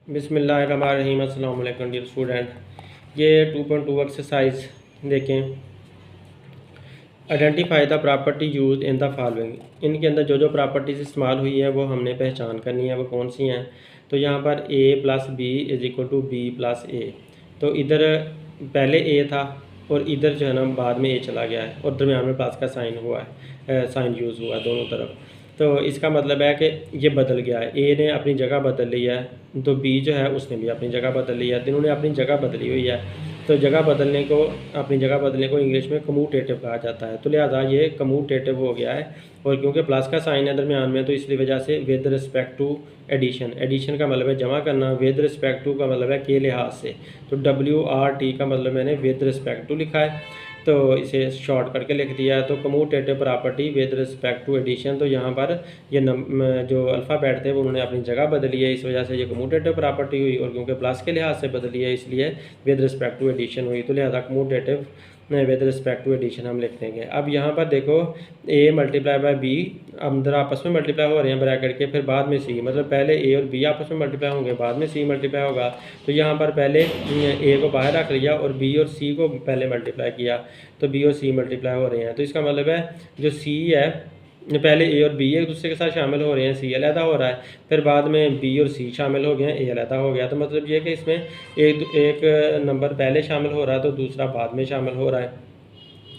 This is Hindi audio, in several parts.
बिस्मिल्लाहिर्रहमानिर्रहीम। अस्सलाम वालेकुम डियर स्टूडेंट। ये 2.2 एक्सरसाइज देखें। Identify the property use in the following. इनके अंदर जो जो प्रॉपर्टीज़ इस्तेमाल हुई है वो हमने पहचान करनी है, वो कौन सी हैं। तो यहाँ पर a plus b is equal to b plus a. तो इधर पहले a था और इधर जो है ना बाद में a चला गया है और दरमियान में प्लस का साइन हुआ है, साइन यूज़ हुआ है दोनों तरफ। तो इसका मतलब है कि ये बदल गया है, ए ने अपनी जगह बदल ली है तो बी जो है उसने भी अपनी जगह बदल ली है, तीनों ने अपनी जगह बदली हुई है। तो जगह बदलने को, अपनी जगह बदलने को इंग्लिश में कमूटेटिव कहा जाता है। तो लिहाजा ये कमूटेटिव हो गया है। और क्योंकि प्लस का साइन है दरमियान में तो इसलिए वजह से with respect to addition. Addition का मतलब है जमा करना, विद रिस्पेक्ट टू का मतलब है के लिहाज से। तो WRT का मतलब मैंने विद रिस्पेक्ट टू लिखा है, तो इसे शॉर्ट करके लिख दिया है। तो commutative property with respect to addition, तो यहाँ पर ये जो अल्फ़ाबेट थे वो उन्होंने अपनी जगह बदली है, इस वजह से ये कमूटेटिव प्रॉपर्टी हुई। और क्योंकि प्लस के लिहाज से बदली है इसलिए विद रिस्पेक्ट टू एडिशन हुई, तो लिहाजा कमूटेटिव विद रिस्पेक्ट टू एडिशन हम लिख देंगे। अब यहाँ पर देखो a मल्टीप्लाई बाय b अंदर आपस में मल्टीप्लाई हो रहे हैं ब्रैकेट के, फिर बाद में c, मतलब पहले a और b आपस में मल्टीप्लाई होंगे, बाद में c मल्टीप्लाई होगा। तो यहाँ पर पहले a को बाहर रख लिया और b और c को पहले मल्टीप्लाई किया, तो b और c मल्टीप्लाई हो रहे हैं। तो इसका मतलब है जो c है, पहले a और b एक दूसरे के साथ शामिल हो रहे हैं, c अलहदा हो रहा है, फिर बाद में b और c शामिल हो गए हैं, a अलहदा हो गया। तो मतलब ये कि इसमें एक नंबर पहले शामिल हो रहा है तो दूसरा बाद में शामिल हो रहा है।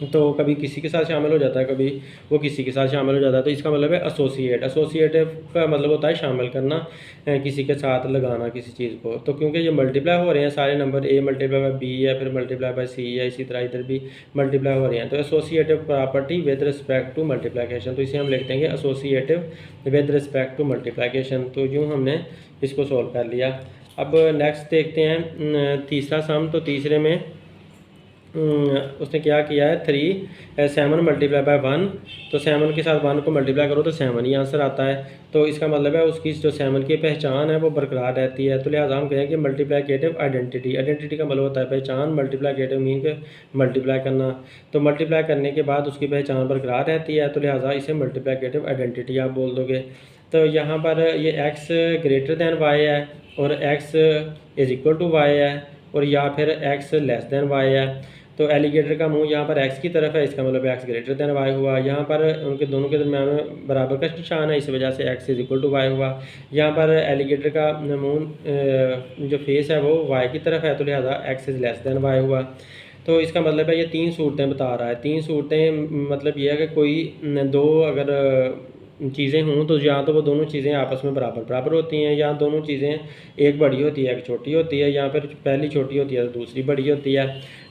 तो कभी किसी के साथ शामिल हो जाता है, कभी वो किसी के साथ शामिल हो जाता है। तो इसका मतलब है एसोसिएट। एसोसिएटिव का मतलब होता है शामिल करना, किसी के साथ लगाना किसी चीज़ को। तो क्योंकि ये मल्टीप्लाई हो रहे हैं सारे number, a multiply by b है, फिर मल्टीप्लाई बाय c है, इसी तरह इधर भी मल्टीप्लाई हो रहे हैं। तो associative property with respect to multiplication, तो इसे हम लिख देंगे associative with respect to multiplication. तो यूँ हमने इसको सोल्व कर लिया। अब नेक्स्ट देखते हैं तीसरा सम। तो तीसरे में उसने क्या किया है, 7 मल्टीप्लाई बाय 1। तो 7 के साथ 1 को मल्टीप्लाई करो तो 7 ही आंसर आता है। तो इसका मतलब है उसकी जो 7 की पहचान है वो बरकरार रहती है। तो लिहाजा हम कहें कि मल्टीप्लिकेटिव आइडेंटिटी। आइडेंटिटी का मतलब होता है पहचान, मल्टीप्लिकेटिव मीन के मल्टीप्लाई करना। तो मल्टीप्लाई करने के बाद उसकी पहचान बरकरार रहती है, तो लिहाजा इसे मल्टीप्लिकेटिव आइडेंटिटी आप बोल दोगे। तो यहाँ पर ये x ग्रेटर दैन y है और x is equal to y है, और या फिर x लेस दैन y है। तो एलिगेटर का मुंह यहाँ पर x की तरफ है, इसका मतलब x ग्रेटर दैन y हुआ। यहाँ पर उनके दोनों के दरम्यान में बराबर का निशान है, इस वजह से x is equal to y हुआ। यहाँ पर एलिगेटर का मुंह जो फेस है वो y की तरफ है, तो लिहाजा x is less than y हुआ। तो इसका मतलब है ये 3 सूरतें बता रहा है। 3 सूरतें मतलब ये है कि कोई दो अगर चीज़ें हों तो या तो वो दोनों चीज़ें आपस में बराबर बराबर होती हैं, या दोनों चीज़ें एक बड़ी होती है एक छोटी होती है, या फिर पहली छोटी होती है तो दूसरी बड़ी होती है।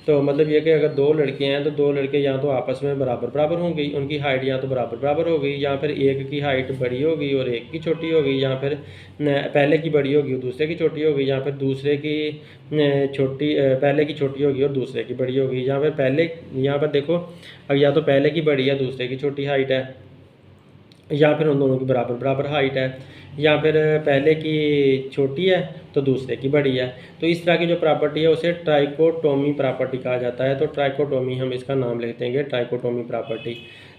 तो मतलब ये कि अगर दो लड़के हैं तो दो लड़के या तो आपस में बराबर बराबर होंगी, उनकी हाइट या तो बराबर बराबर होगी, या फिर एक की हाइट बड़ी होगी और एक की छोटी होगी, या फिर पहले की बड़ी होगी और दूसरे की छोटी होगी, या फिर दूसरे की पहले की छोटी होगी और दूसरे की बड़ी होगी, या फिर पहले यहाँ पर देखो अब या तो पहले की बड़ी है दूसरे की छोटी हाइट है, या फिर उन दोनों की बराबर बराबर हाइट है, या फिर पहले की छोटी है तो दूसरे की बड़ी है। तो इस तरह की जो प्रॉपर्टी है उसे ट्राइकोटोमी प्रॉपर्टी कहा जाता है। तो ट्राइकोटोमी हम इसका नाम लिख देंगे, ट्राइकोटोमी प्रॉपर्टी।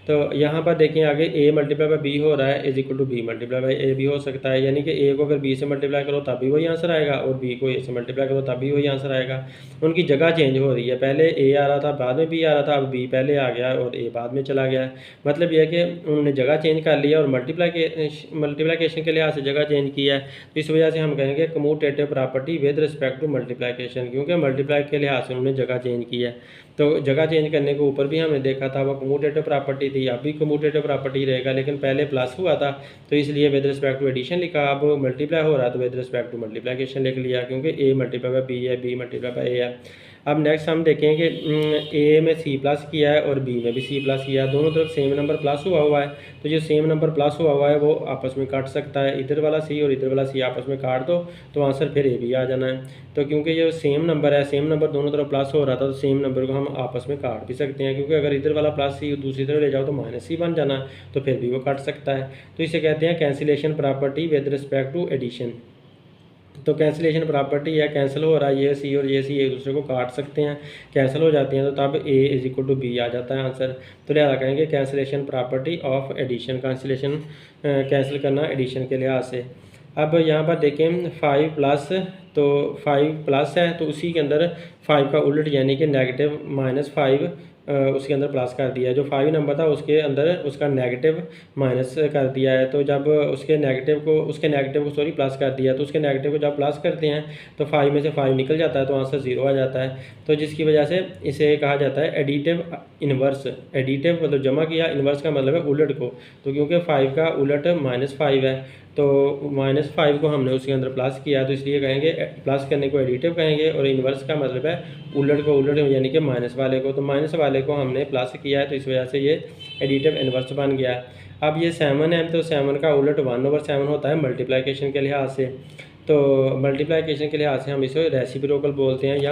तो यहाँ पर देखें आगे a मल्टीप्लाई बाय b हो रहा है is equal to b multiply by a भी हो सकता है, यानी कि a को अगर b से मल्टीप्लाई करो तब भी वही आंसर आएगा और b को a से मल्टीप्लाई करो तब भी वही आंसर आएगा। उनकी जगह चेंज हो रही है, पहले a आ रहा था बाद में b आ रहा था, अब b पहले आ गया और a बाद में चला गया। मतलब यह है कि उन्होंने जगह चेंज कर लिया और मल्टीप्लिकेशन के लिहाज से जगह चेंज किया है। तो इस वजह से हम कहेंगे commutative property with respect to multiplication, क्योंकि मल्टीप्लाई के लिहाज से उन्होंने जगह चेंज किया है। तो जगह चेंज करने के ऊपर भी हमने देखा था वो कमूटेटिव प्रॉपर्टी थी, अब भी कमूटेटिव प्रॉपर्टी रहेगा, लेकिन पहले प्लस हुआ था तो इसलिए विद रिस्पेक्ट टू एडिशन लिखा। अब मल्टीप्लाई हो रहा है तो विद रिस्पेक्ट टू मल्टीप्लिकेशन लिख लिया, क्योंकि a मल्टीप्लाई बाय b है, b मल्टीप्लाई बाय a है। अब नेक्स्ट हम देखें कि a में c प्लस किया है और b में भी c प्लस किया है, दोनों तरफ सेम नंबर प्लस हुआ है। तो जो सेम नंबर प्लस हुआ है वो आपस में काट सकता है, इधर वाला c और इधर वाला c आपस में काट दो तो आंसर फिर a भी आ जाना है। तो क्योंकि ये सेम नंबर है, सेम नंबर दोनों तरफ प्लस हो रहा था, तो सेम नंबर को हम आपस में काट भी सकते हैं, क्योंकि अगर इधर वाला प्लस c दूसरी तरफ ले जाओ तो माइनस c बन जाना, तो फिर भी वो काट सकता है। तो इसे कहते हैं cancellation property with respect to addition. तो कैंसिलेशन प्रॉपर्टी है, कैंसिल हो रहा है ये सी और ये सी एक दूसरे को काट सकते हैं, कैंसिल हो जाती हैं, तो तब a is equal to b आ जाता है आंसर। तो लिहाजा कहेंगे cancellation property of addition, cancellation cancel करना एडिशन के लिहाज से। अब यहाँ पर देखें 5 प्लस, तो 5 प्लस है तो उसी के अंदर 5 का उलट यानी कि नेगेटिव -5 उसके अंदर प्लस कर दिया है। जो 5 नंबर था उसके अंदर उसका नेगेटिव माइनस कर दिया है। तो जब उसके नेगेटिव को सॉरी प्लस कर दिया, तो उसके नेगेटिव को जब प्लस करते हैं तो 5 में से 5 निकल जाता है, तो आंसर 0 आ जाता है। तो जिसकी वजह से इसे कहा जाता है एडिटिव इन्वर्स। एडिटिव मतलब जमा किया, इन्वर्स का मतलब है उलट को। तो क्योंकि 5 का उलट -5 है, तो -5 को हमने उसके अंदर प्लस किया, तो इसलिए कहेंगे प्लस करने को एडिटिव कहेंगे, और इन्वर्स का मतलब है उलट को उलट यानी कि माइनस वाले को। तो माइनस वाले को हमने प्लस किया है, तो इस वजह से ये एडिटिव इन्वर्स बन गया। अब ये 7 है, तो 7 का उलट 1/7 होता है मल्टीप्लिकेशन के लिहाज से। तो मल्टीप्लिकेशन के लिहाज से हम इसे रेसिप्रोकल बोलते हैं, या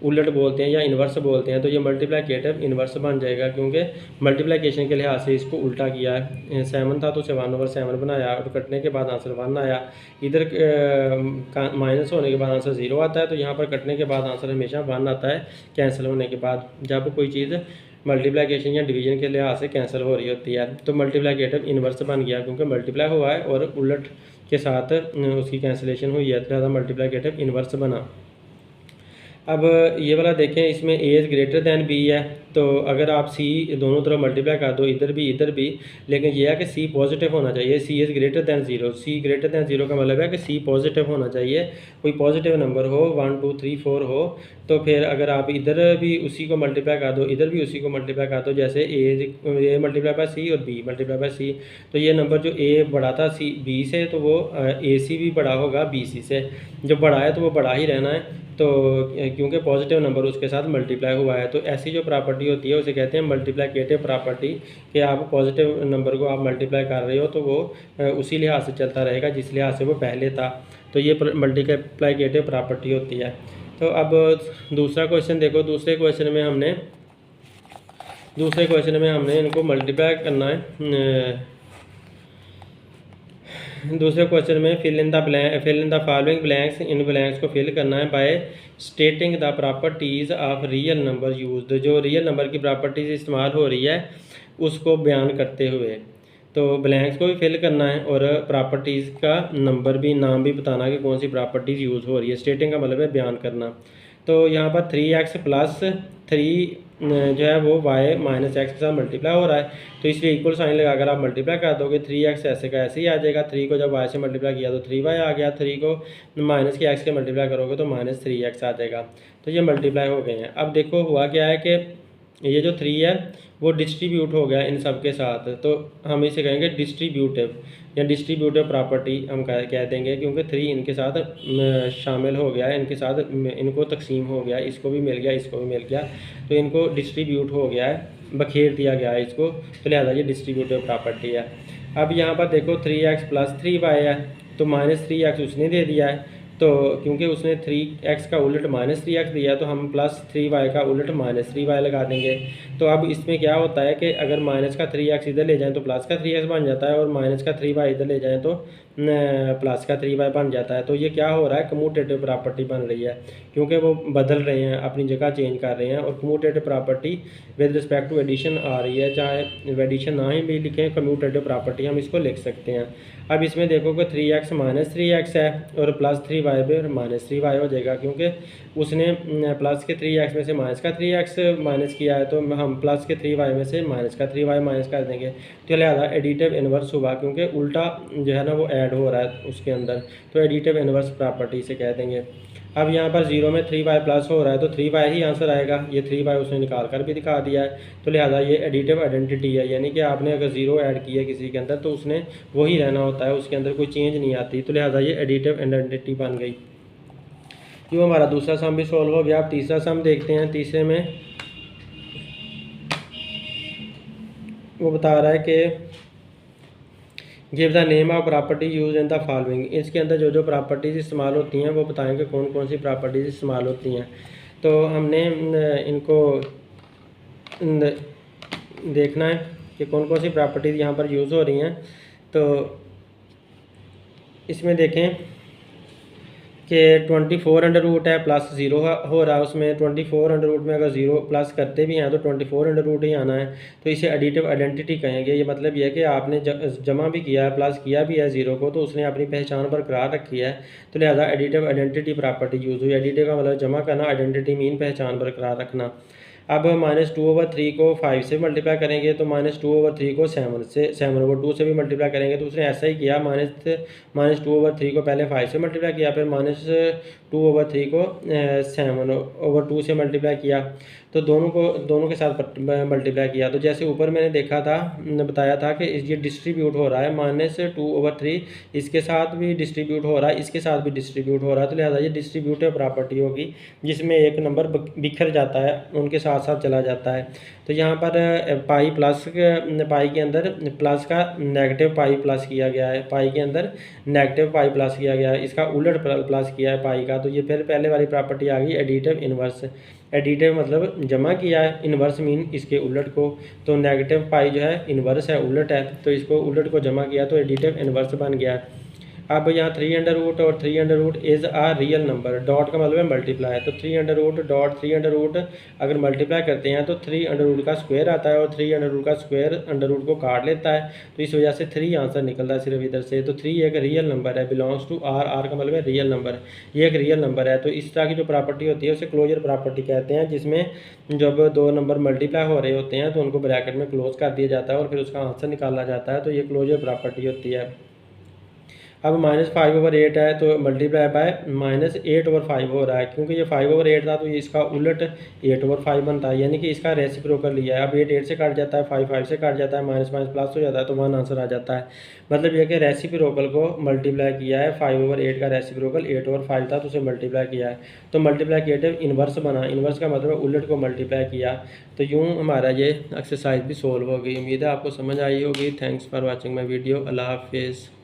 उलट बोलते हैं, या इन्वर्स बोलते हैं। तो ये मल्टीप्लिकेटिव इन्वर्स बन जाएगा, क्योंकि मल्टीप्लिकेशन के लिहाज से इसको उल्टा किया है। 7 था तो उसे 1/7 बनाया, और कटने के बाद आंसर 1 आया। इधर माइनस होने के बाद आंसर 0 आता है, तो यहाँ पर कटने के बाद आंसर हमेशा 1 आता है कैंसिल होने के बाद, जब कोई चीज़ मल्टीप्लिकेशन या डिवीजन के लिहाज से कैंसिल हो रही होती है। तो मल्टीप्लिकेटिव इन्वर्स बन गया, क्योंकि मल्टीप्लाई हुआ है और उलट के साथ उसकी कैंसिलेशन हुई है, तो ज़्यादा मल्टीप्लिकेटिव इन्वर्स बना। अब ये वाला देखें, इसमें a is greater than b है, तो अगर आप सी दोनों तरफ मल्टीप्लाई कर दो, इधर भी, लेकिन यह है कि सी पॉजिटिव होना चाहिए। C is greater than 0, C greater than 0 का मतलब है कि सी पॉजिटिव होना चाहिए, कोई पॉजिटिव नंबर हो, 1 2 3 4 हो। तो फिर अगर आप इधर भी उसी को मल्टीप्लाई कर दो, इधर भी उसी को मल्टीप्लाई कर दो, जैसे ए मल्टीप्लाई बाय सी और बी मल्टीप्लाई बाय सी, तो ये नंबर जो ए बड़ा था सी बी से, तो वो ए सी भी बड़ा होगा बी सी से। जो बड़ा है तो वो बड़ा ही रहना है, तो क्योंकि पॉजिटिव नंबर उसके साथ मल्टीप्लाई हुआ है। तो ऐसी जो प्रॉपर्टी होती है उसे कहते हैं मल्टीप्लिकेटिव प्रॉपर्टी, कि आप पॉजिटिव नंबर को आप मल्टीप्लाई कर रहे हो तो वो उसी लिहाज से चलता रहेगा जिस लिहाज से वो पहले था। तो ये मल्टीप्लिकेटिव प्रॉपर्टी होती है। तो अब दूसरा क्वेश्चन देखो, दूसरे क्वेश्चन में हमने इनको मल्टीप्लाई करना है। दूसरे क्वेश्चन में fill in the following blanks, इन ब्लैंक्स को फिल करना है by stating the properties of real number used. जो रियल नंबर की प्रॉपर्टीज़ इस्तेमाल हो रही है उसको बयान करते हुए, तो ब्लैंक्स को भी फिल करना है और प्रॉपर्टीज़ का नाम भी बताना कि कौन सी प्रॉपर्टीज़ यूज़ हो रही है। स्टेटिंग का मतलब है बयान करना। तो यहाँ पर 3x प्लस 3 जो है वो y माइनस एक्स के साथ मल्टीप्लाई हो रहा है, तो इसलिए इक्वल साइन लगाकर आप मल्टीप्लाई कर दोगे। 3x ऐसे का ऐसे ही आ जाएगा, 3 को जब y से मल्टीप्लाई किया तो 3y आ गया, 3 को माइनस के x के मल्टीप्लाई करोगे तो -3x आ जाएगा। तो ये मल्टीप्लाई हो गए हैं। अब देखो हुआ क्या है कि ये जो 3 है वो डिस्ट्रीब्यूट हो गया इन सब के साथ, तो हम इसे कहेंगे डिस्ट्रीब्यूटिव या डिस्ट्रीब्यूटिव प्रॉपर्टी हम कह देंगे, क्योंकि 3 इनके साथ शामिल हो गया है, इनके साथ इनको तकसीम हो गया, इसको भी मिल गया, इसको भी मिल गया, तो इनको डिस्ट्रीब्यूट हो गया है, बखेर दिया गया है इसको, तो लिहाजा ये डिस्ट्रीब्यूटिव प्रॉपर्टी है। अब यहाँ पर देखो 3x प्लस 3y है, तो -3x उसने दे दिया है, तो क्योंकि उसने 3x का उलट -3x दिया है तो हम +3y का उलट -3y लगा देंगे। तो अब इसमें क्या होता है कि अगर माइनस का 3x इधर ले जाएं तो प्लस का 3x बन जाता है, और माइनस का 3y इधर ले जाएं तो प्लस का 3y बन जाता है। तो ये क्या हो रहा है, कम्यूटेटिव प्रॉपर्टी बन रही है, क्योंकि वो बदल रहे हैं, अपनी जगह चेंज कर रहे हैं। और commutative property with respect to addition आ रही है, चाहे एडिशन ना ही भी लिखें, कम्यूटेटिव प्रॉपर्टी हम इसको लिख सकते हैं। अब इसमें देखो कि 3x -3x है और +3y पे -3y हो जाएगा, क्योंकि उसने प्लस के 3x में से माइनस का 3x माइनस किया है, तो हम प्लस के 3y में से माइनस का 3y माइनस कर देंगे। तो लिहाजा एडिटिव इन्वर्स हुआ, क्योंकि उल्टा जो है ना वो ऐड हो रहा है उसके अंदर, तो एडिटिव इन्वर्स प्रॉपर्टी से कह देंगे। अब यहाँ पर 0 में 3y प्लस हो रहा है तो 3y ही आंसर आएगा, ये 3y उसने निकाल कर भी दिखा दिया है, तो लिहाजा ये एडिटिव आइडेंटिटी है, यानी कि आपने अगर 0 ऐड किया किसी के अंदर तो उसने वही रहना होता है, उसके अंदर कोई चेंज नहीं आती, तो लिहाजा ये एडिटिव आइडेंटिटी बन गई। जो हमारा दूसरा सम भी सॉल्व हो गया। अब तीसरा सम देखते हैं। तीसरे में वो बता रहा है कि give the name of property use in the following. इसके अंदर जो जो प्रॉपर्टीज़ इस्तेमाल होती हैं वो बताएंगे कौन कौन सी प्रॉपर्टीज़ इस्तेमाल होती हैं। तो हमने इनको देखना है कि कौन कौन सी प्रॉपर्टीज़ यहाँ पर यूज़ हो रही हैं। तो इसमें देखें कि 24 अंडर रूट है प्लस ज़ीरो हो रहा है उसमें 24 अंडर रूट में अगर ज़ीरो प्लस करते भी हैं तो 24 अंडर रूट ही आना है। तो इसे एडिटिव आइडेंटिटी कहेंगे। ये मतलब ये है कि आपने जमा भी किया है प्लस किया भी है ज़ीरो को, तो उसने अपनी पहचान बरकरार रखी है, तो लिहाजा एडिटिव आइडेंटिटी प्रॉपर्टी यूज़ हुई। एडिटिव का मतलब जमा करना, आइडेंटिटी मीन पहचान बरकरार रखना। अब -2/3 को 5 से मल्टीप्लाई करेंगे तो -2/3 को 7/2 से भी मल्टीप्लाई करेंगे। तो उसने ऐसा ही किया, -2/3 को पहले 5 से मल्टीप्लाई किया, फिर -2/3 को 7/2 से मल्टीप्लाई किया। तो दोनों के साथ मल्टीप्लाई किया। तो जैसे ऊपर मैंने देखा था, बताया था कि ये डिस्ट्रीब्यूट हो रहा है, -2/3 इसके साथ भी डिस्ट्रीब्यूट हो रहा है, इसके साथ भी डिस्ट्रीब्यूट हो रहा है, तो लिहाजा ये डिस्ट्रीब्यूटिव प्रॉपर्टी होगी जिसमें एक नंबर बिखर जाता है, उनके साथ साथ चला जाता है। तो यहाँ पर पाई के अंदर प्लस का नेगेटिव पाई प्लस किया गया है, पाई के अंदर नेगेटिव पाई प्लस किया गया है, इसका उलट प्लस किया है पाई का। तो ये फिर पहले वाली प्रॉपर्टी आ गई एडिटिव इन्वर्स। एडिटिव मतलब जमा किया है, इन्वर्स मीन इसके उलट को। तो नेगेटिव पाई जो है इन्वर्स है, उलट है, तो इसको उलट को जमा किया तो एडिटिव इन्वर्स बन गया है। अब यहाँ 3 अंडर रूट और 3 under root is a real number. Dot का मतलब है मल्टीप्लाई, तो 3 under root dot 3 under root अगर मल्टीप्लाई करते हैं तो 3 अंडर रूट का स्क्वायर आता है, और 3 अंडर रूट का स्क्वायर अंडर रूट को काट लेता है, तो इस वजह से 3 आंसर निकलता है सिर्फ इधर से। तो 3 एक रियल नंबर है, बिलोंग्स टू आर। आर का मतलब है रियल नंबर, ये एक रियल नंबर है। तो इस तरह की जो प्रॉपर्टी होती है उसे क्लोजर प्रॉपर्टी कहते हैं, जिसमें जब दो नंबर मल्टीप्लाई हो रहे होते हैं तो उनको ब्रैकेट में क्लोज कर दिया जाता है और फिर उसका आंसर निकाला जाता है। तो ये क्लोजर प्रॉपर्टी होती है। अब -5/8 है तो मल्टीप्लाई बाय -8/5 हो रहा है, क्योंकि ये 5/8 था तो ये इसका उलट 8/5 बनता है, यानी कि इसका रेसिप्रोकल लिया है। अब 8 से काट जाता है, 5 से काट जाता है, माइनस माइनस प्लस हो जाता है, तो 1 आंसर आ जाता है। मतलब ये कि रेसिप्रोकल को मल्टीप्लाई किया है, 5/8 का रेसिप्रोकल 8/5 था तो उसे मल्टीप्लाई किया है, तो मल्टीप्लाई किया इन्वर्स बना। इन्वर्स का मतलब उलट को मल्टीप्लाई किया। तो यूँ हमारा ये एक्सरसाइज भी सोल्व हो गई। उम्मीद है आपको समझ आई होगी। Thanks for watching my video. अल्लाह हाफिज़।